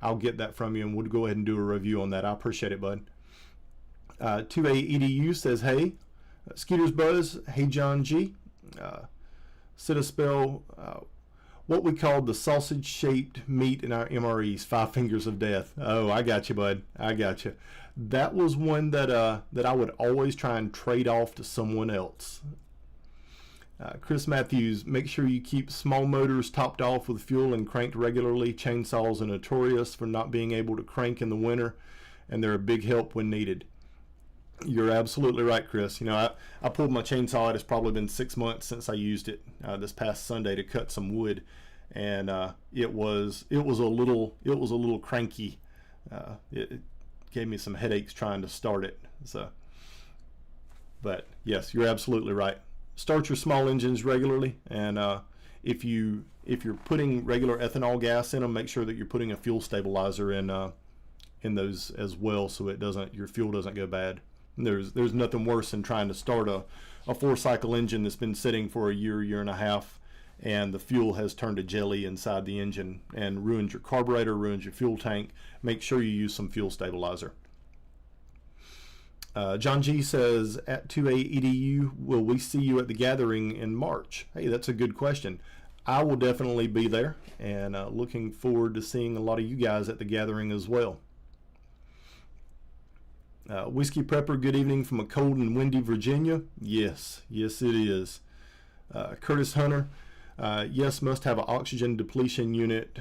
I'll get that from you, and we'll go ahead and do a review on that. I appreciate it, bud. 2AEDU says, hey. Skeeter's Buzz, hey John G. Citispell, what we called the sausage-shaped meat in our MREs, 5 fingers of death. Oh, I got you, bud. I got you. That was one that I would always try and trade off to someone else. Chris Matthews, make sure you keep small motors topped off with fuel and cranked regularly. Chainsaws are notorious for not being able to crank in the winter, and they're a big help when needed. You're absolutely right, Chris. You know, I pulled my chainsaw out. It's probably been 6 months since I used it this past Sunday to cut some wood, and it was a little cranky. It gave me some headaches trying to start it. So, but yes, you're absolutely right. Start your small engines regularly, and if you're putting regular ethanol gas in them, make sure that you're putting a fuel stabilizer in those as well, so your fuel doesn't go bad. And there's nothing worse than trying to start a 4-cycle engine that's been sitting for a year and a half, and the fuel has turned to jelly inside the engine and ruins your carburetor, ruins your fuel tank. Make sure you use some fuel stabilizer. John G says, at 2A EDU, will we see you at the gathering in March? Hey, that's a good question. I will definitely be there, and looking forward to seeing a lot of you guys at the gathering as well. Whiskey Prepper, good evening from a cold and windy Virginia. Yes, it is. Curtis Hunter, yes, must have an oxygen depletion unit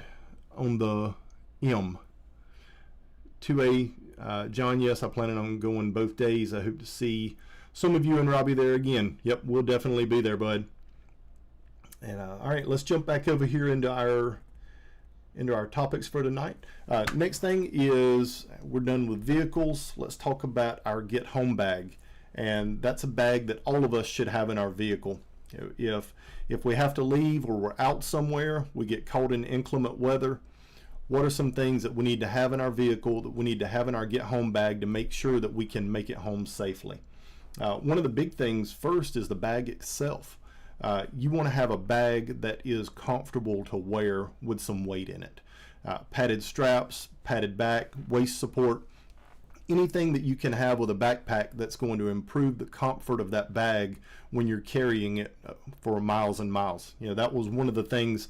on the M. 2A, John, yes, I plan on going both days. I hope to see some of you and Robbie there again. Yep, we'll definitely be there, bud. And all right, let's jump back over here into our topics for tonight. Next thing is we're done with vehicles. Let's talk about our get home bag, and that's a bag that all of us should have in our vehicle. If we have to leave or we're out somewhere, we get caught in inclement weather, what are some things that we need to have in our vehicle, that we need to have in our get home bag to make sure that we can make it home safely? One of the big things first is the bag itself. You want to have a bag that is comfortable to wear with some weight in it. Padded straps, padded back, waist support, anything that you can have with a backpack that's going to improve the comfort of that bag when you're carrying it for miles and miles. That was one of the things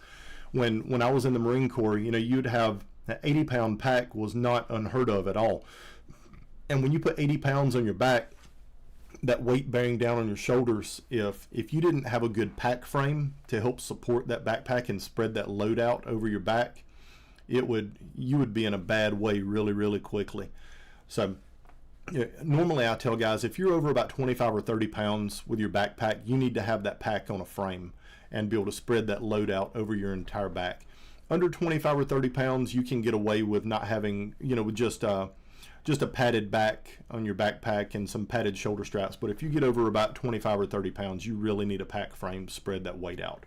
when I was in the Marine Corps. You'd have an 80-pound pack was not unheard of at all. And when you put 80 pounds on your back, that weight bearing down on your shoulders, if you didn't have a good pack frame to help support that backpack and spread that load out over your back, you would be in a bad way really, really quickly. So normally I tell guys, if you're over about 25 or 30 pounds with your backpack, you need to have that pack on a frame and be able to spread that load out over your entire back. Under 25 or 30 pounds, you can get away with not having, with just a padded back on your backpack and some padded shoulder straps. But if you get over about 25 or 30 pounds, you really need a pack frame to spread that weight out.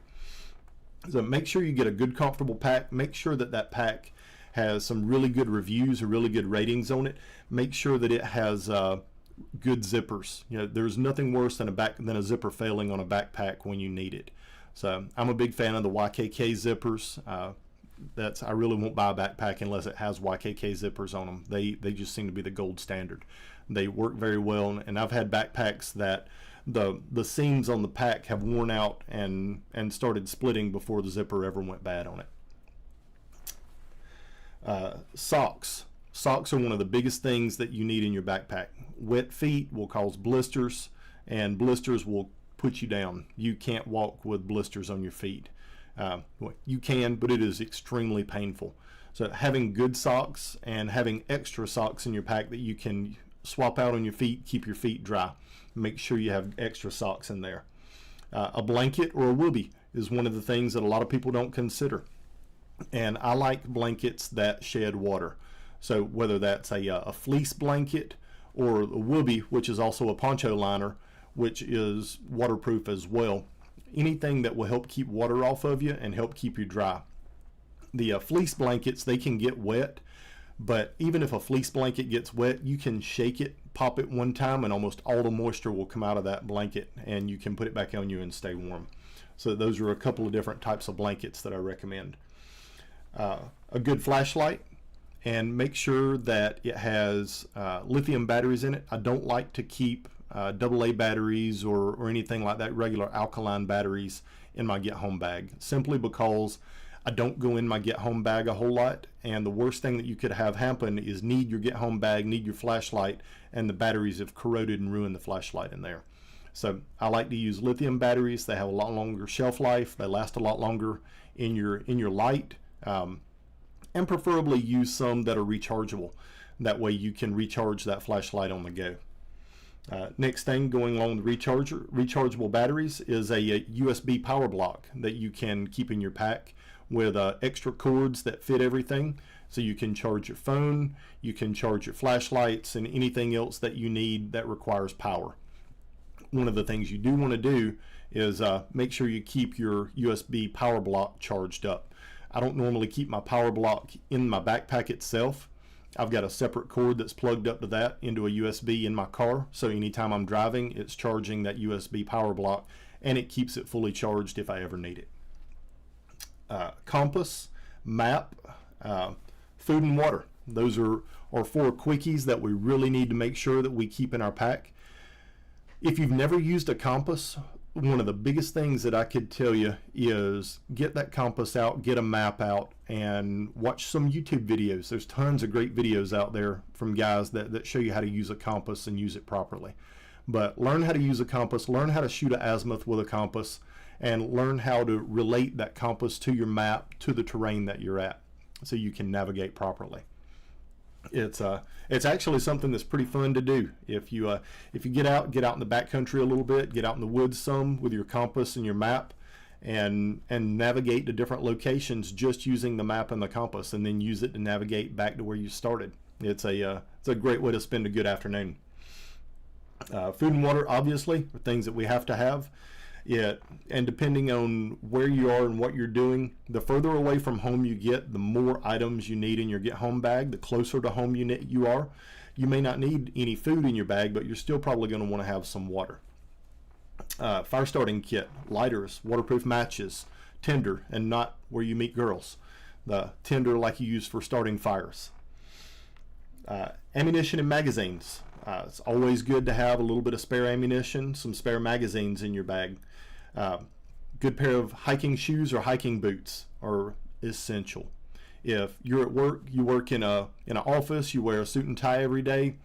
So make sure you get a good, comfortable pack. Make sure that pack has some really good reviews or really good ratings on it. Make sure that it has good zippers. There's nothing worse than a zipper failing on a backpack when you need it. So I'm a big fan of the YKK zippers. I really won't buy a backpack unless it has YKK zippers on them. They just seem to be the gold standard. They work very well, and I've had backpacks that the seams on the pack have worn out and started splitting before the zipper ever went bad on it. Socks. Socks are one of the biggest things that you need in your backpack. Wet feet will cause blisters, and blisters will put you down. You can't walk with blisters on your feet. You can, but it is extremely painful. So having good socks and having extra socks in your pack that you can swap out on your feet, keep your feet dry. Make sure you have extra socks in there. A blanket or a whoopee is one of the things that a lot of people don't consider. And I like blankets that shed water. So whether that's a fleece blanket or a whoopee, which is also a poncho liner, which is waterproof as well. Anything that will help keep water off of you and help keep you dry. The fleece blankets, they can get wet, but even if a fleece blanket gets wet, you can shake it, pop it one time, and almost all the moisture will come out of that blanket, and you can put it back on you and stay warm. So those are a couple of different types of blankets that I recommend. A good flashlight, and make sure that it has lithium batteries in it. I don't like to keep AA batteries or anything like that, regular alkaline batteries in my get home bag, simply because I don't go in my get home bag a whole lot, and the worst thing that you could have happen is need your get home bag, need your flashlight, and the batteries have corroded and ruined the flashlight in there. So I like to use lithium batteries. They have a lot longer shelf life. They last a lot longer in your light, and preferably use some that are rechargeable. That way you can recharge that flashlight on the go. Next thing, going along with rechargeable batteries, is a USB power block that you can keep in your pack, with extra cords that fit everything. So you can charge your phone, you can charge your flashlights, and anything else that you need that requires power. One of the things you do want to do is make sure you keep your USB power block charged up. I don't normally keep my power block in my backpack itself. I've got a separate cord that's plugged up to that into a USB in my car, so anytime I'm driving, it's charging that USB power block, and it keeps it fully charged if I ever need it. Compass, map, food and water. Those are 4 quickies that we really need to make sure that we keep in our pack. If you've never used a compass, one of the biggest things that I could tell you is get that compass out, get a map out, and watch some YouTube videos. There's tons of great videos out there from guys that show you how to use a compass and use it properly. But learn how to use a compass, learn how to shoot an azimuth with a compass, and learn how to relate that compass to your map, to the terrain that you're at, so you can navigate properly. It's actually something that's pretty fun to do. If you get out in the backcountry a little bit, get out in the woods some with your compass and your map, and navigate to different locations just using the map and the compass, and then use it to navigate back to where you started. It's a great way to spend a good afternoon. Food and water, obviously, are things that we have to have. And depending on where you are and what you're doing, the further away from home you get, the more items you need in your get home bag. The closer to home you are, you may not need any food in your bag, but you're still probably going to want to have some water. Fire starting kit, lighters, waterproof matches, tinder, and not where you meet girls. The tinder like you use for starting fires. Ammunition and magazines. It's always good to have a little bit of spare ammunition, some spare magazines in your bag. Good pair of hiking shoes or hiking boots are essential. If you're at work, you work in an office, you wear a suit and tie every day,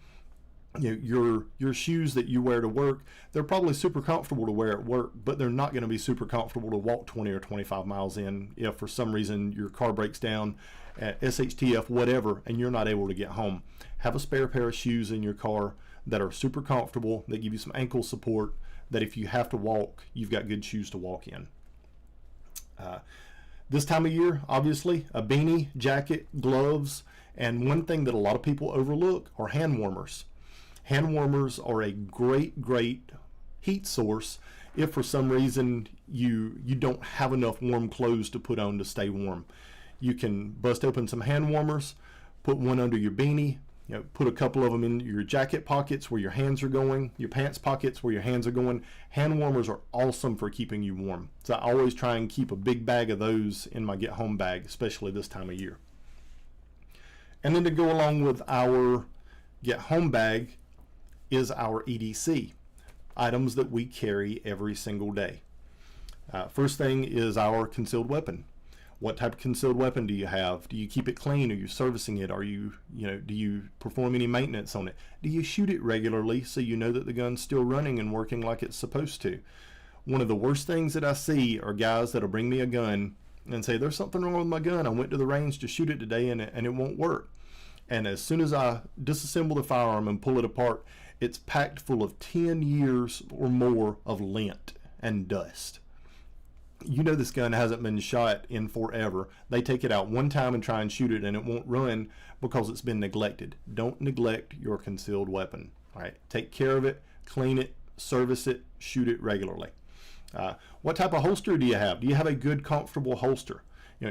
your shoes that you wear to work, they're probably super comfortable to wear at work, but they're not going to be super comfortable to walk 20 or 25 miles in if for some reason your car breaks down, SHTF, whatever, and you're not able to get home. Have a spare pair of shoes in your car that are super comfortable, that give you some ankle support, that if you have to walk, you've got good shoes to walk in. This time of year, obviously, a beanie, jacket, gloves, and one thing that a lot of people overlook are hand warmers. Hand warmers are a great heat source if for some reason you don't have enough warm clothes to put on to stay warm. You can bust open some hand warmers, put one under your beanie, put a couple of them in your jacket pockets where your hands are going, your pants pockets where your hands are going. Hand warmers are awesome for keeping you warm. So I always try and keep a big bag of those in my get home bag, especially this time of year. And then to go along with our get home bag is our EDC, items that we carry every single day. First thing is our concealed weapon. What type of concealed weapon do you have? Do you keep it clean? Are you servicing it? Do you perform any maintenance on it? Do you shoot it regularly so you know that the gun's still running and working like it's supposed to? One of the worst things that I see are guys that'll bring me a gun and say, there's something wrong with my gun. I went to the range to shoot it today and it won't work. And as soon as I disassemble the firearm and pull it apart, it's packed full of 10 years or more of lint and dust. You know this gun hasn't been shot in forever. They take it out one time and try and shoot it and it won't run because it's been neglected. Don't neglect your concealed weapon. All right, take care of it, clean it, service it, shoot it regularly. What type of holster do you have? Do you have a good, comfortable holster?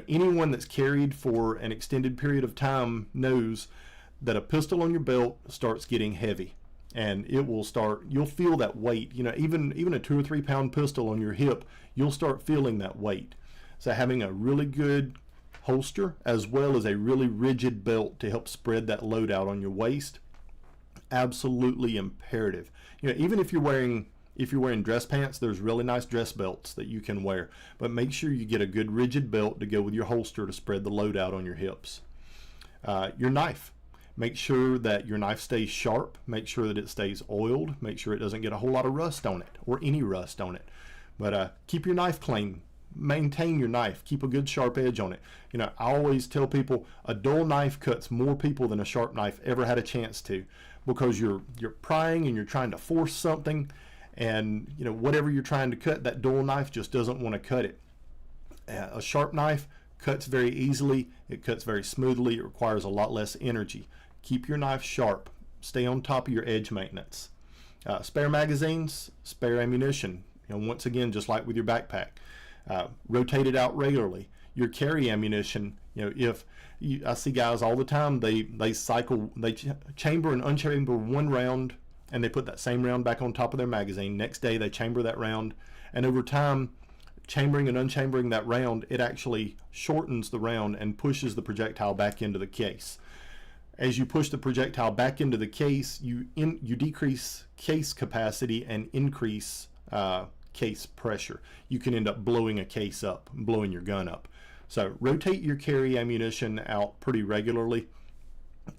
Anyone that's carried for an extended period of time knows that a pistol on your belt starts getting heavy. And you'll feel that weight. Even a 2 or 3 pound pistol on your hip, you'll start feeling that weight. So having a really good holster as well as a really rigid belt to help spread that load out on your waist, absolutely imperative. Even if you're wearing dress pants, there's really nice dress belts that you can wear, but make sure you get a good rigid belt to go with your holster to spread the load out on your hips. Your knife. Make sure that your knife stays sharp. Make sure that it stays oiled. Make sure it doesn't get a whole lot of rust on it or any rust on it. But keep your knife clean. Maintain your knife. Keep a good sharp edge on it. I always tell people a dull knife cuts more people than a sharp knife ever had a chance to, because you're prying and you're trying to force something, and whatever you're trying to cut, that dull knife just doesn't want to cut it. A sharp knife cuts very easily, it cuts very smoothly, it requires a lot less energy. Keep your knife sharp, stay on top of your edge maintenance. Spare magazines, spare ammunition, once again, just like with your backpack. Rotate it out regularly. Your carry ammunition, I see guys all the time, they chamber and unchamber one round, and they put that same round back on top of their magazine. Next day they chamber that round, and over time, chambering and unchambering that round, it actually shortens the round and pushes the projectile back into the case. As you push the projectile back into the case, you decrease case capacity and increase case pressure. You can end up blowing a case up, blowing your gun up. So rotate your carry ammunition out pretty regularly.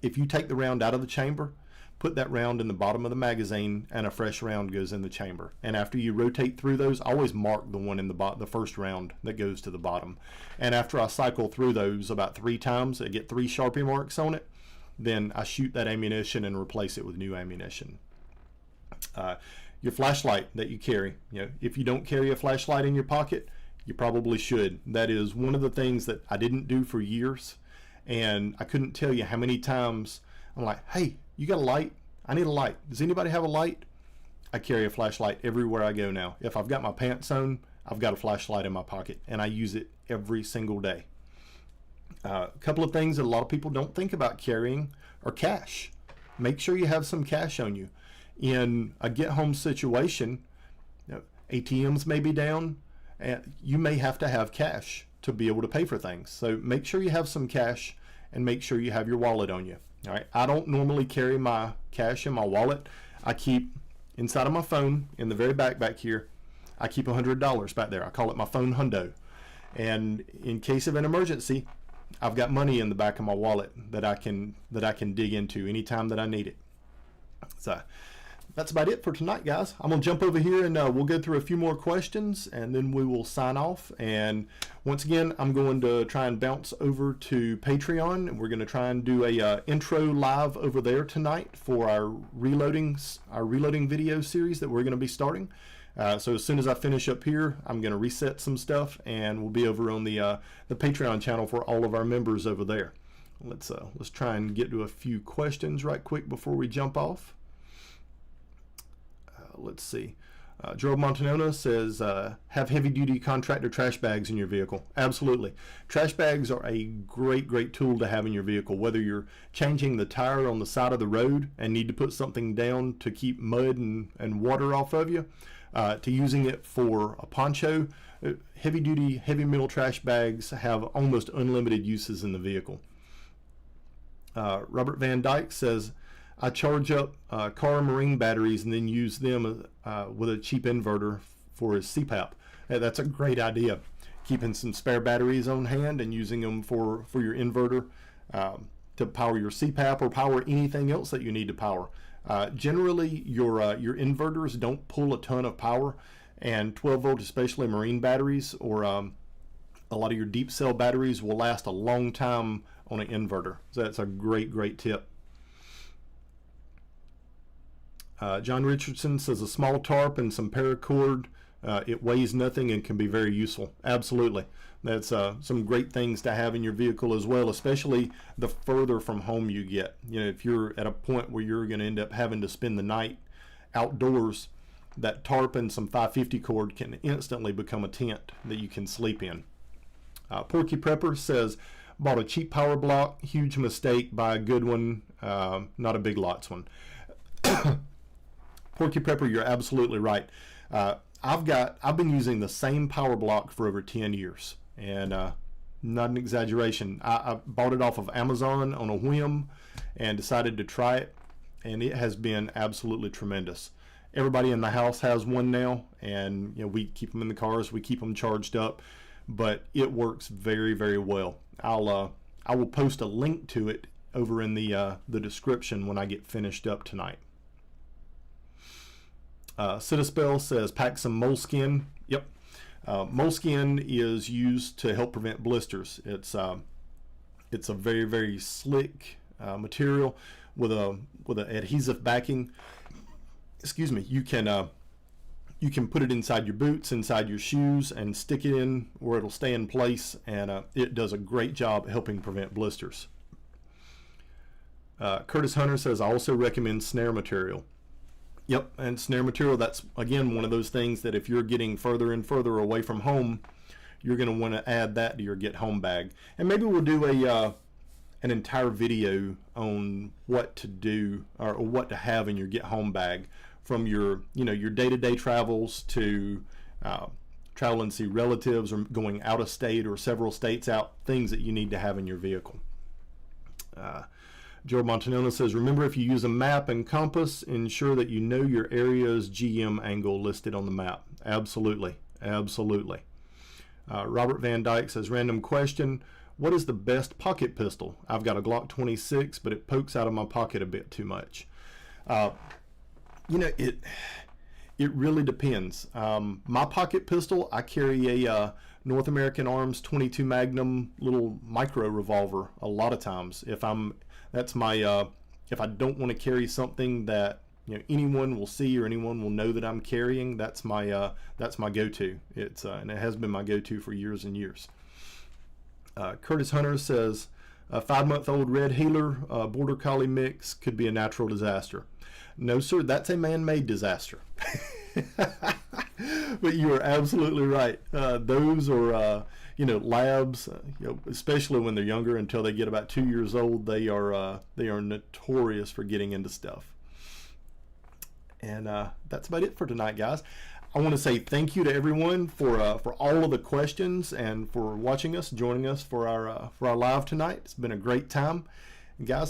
If you take the round out of the chamber, put that round in the bottom of the magazine, and a fresh round goes in the chamber. And after you rotate through those, always mark the one in the first round that goes to the bottom. And after I cycle through those about 3 times, I get 3 Sharpie marks on it, then I shoot that ammunition and replace it with new ammunition. Your flashlight that you carry, if you don't carry a flashlight in your pocket, you probably should. That is one of the things that I didn't do for years, and I couldn't tell you how many times I'm like, hey, you got a light? I need a light. Does anybody have a light? I carry a flashlight everywhere I go now. If I've got my pants on, I've got a flashlight in my pocket, and I use it every single day. A couple of things that a lot of people don't think about carrying are cash. Make sure you have some cash on you. In a get-home situation, ATMs may be down, and you may have to have cash to be able to pay for things. So make sure you have some cash, and make sure you have your wallet on you. All right. I don't normally carry my cash in my wallet. I keep inside of my phone in the very back here. I keep $100 back there. I call it my phone hundo. And in case of an emergency, I've got money in the back of my wallet that I can dig into anytime that I need it. So that's about it for tonight, guys. I'm gonna jump over here and we'll go through a few more questions, and then we will sign off. And once again, I'm going to try and bounce over to Patreon, and we're going to try and do a intro live over there tonight for our reloading video series that we're going to be starting. So as soon as I finish up here, I'm going to reset some stuff, and we'll be over on the Patreon channel for all of our members over there. Let's try and get to a few questions right quick before we jump off. Let's see. Gerald Montanona says, have heavy-duty contractor trash bags in your vehicle. Absolutely. Trash bags are a great tool to have in your vehicle, whether you're changing the tire on the side of the road and need to put something down to keep mud and water off of you, to using it for a poncho. Heavy-duty, heavy metal trash bags have almost unlimited uses in the vehicle. Robert Van Dyke says, I charge up car marine batteries and then use them with a cheap inverter for his CPAP. That's a great idea. Keeping some spare batteries on hand and using them for your inverter to power your CPAP or power anything else that you need to power. Generally, your inverters don't pull a ton of power, and 12 volt, especially marine batteries or a lot of your deep cell batteries, will last a long time on an inverter. So that's a great tip. John Richardson says a small tarp and some paracord, it weighs nothing and can be very useful. Absolutely. That's some great things to have in your vehicle as well, especially the further from home you get. If you're at a point where you're going to end up having to spend the night outdoors, that tarp and some 550 cord can instantly become a tent that you can sleep in. Porky Prepper says, bought a cheap power block, huge mistake, buy a good one, not a Big Lots one. Porky Prepper, you're absolutely right. I've been using the same power block for over 10 years, and not an exaggeration. I bought it off of Amazon on a whim and decided to try it, and it has been absolutely tremendous. Everybody in the house has one now, and we keep them in the cars, we keep them charged up, but it works very well. I will post a link to it over in the description when I get finished up tonight. Citispell says, pack some moleskin. Yep. Moleskin is used to help prevent blisters. It's a very slick material with a adhesive backing. Excuse me. You can You can put it inside your boots, inside your shoes, and stick it in where it'll stay in place, and it does a great job helping prevent blisters. Curtis Hunter says, I also recommend snare material. Yep, and snare material, that's, again, one of those things that if you're getting further and further away from home, you're going to want to add that to your get home bag. And maybe we'll do an entire video on what to do or what to have in your get home bag, from your your day-to-day travels to travel and see relatives, or going out of state or several states out, things that you need to have in your vehicle. Joe Montanona says, remember, if you use a map and compass, ensure that you know your area's GM angle listed on the map. Absolutely, absolutely. Robert Van Dyke says, random question, what is the best pocket pistol? I've got a Glock 26, but it pokes out of my pocket a bit too much. It really depends. My pocket pistol, I carry a North American Arms 22 Magnum little micro revolver a lot of times. If I don't want to carry something that anyone will see or anyone will know that I'm carrying, that's my go-to. It's and it has been my go-to for years and years. Curtis Hunter says, a 5-month-old red heeler border collie mix could be a natural disaster. No, sir, that's a man-made disaster. But you are absolutely right. Those are, labs, especially when they're younger, until they get about 2 years old, they are notorious for getting into stuff. And that's about it for tonight, guys. I want to say thank you to everyone for all of the questions and for watching us, joining us for our live tonight. It's been a great time, and guys.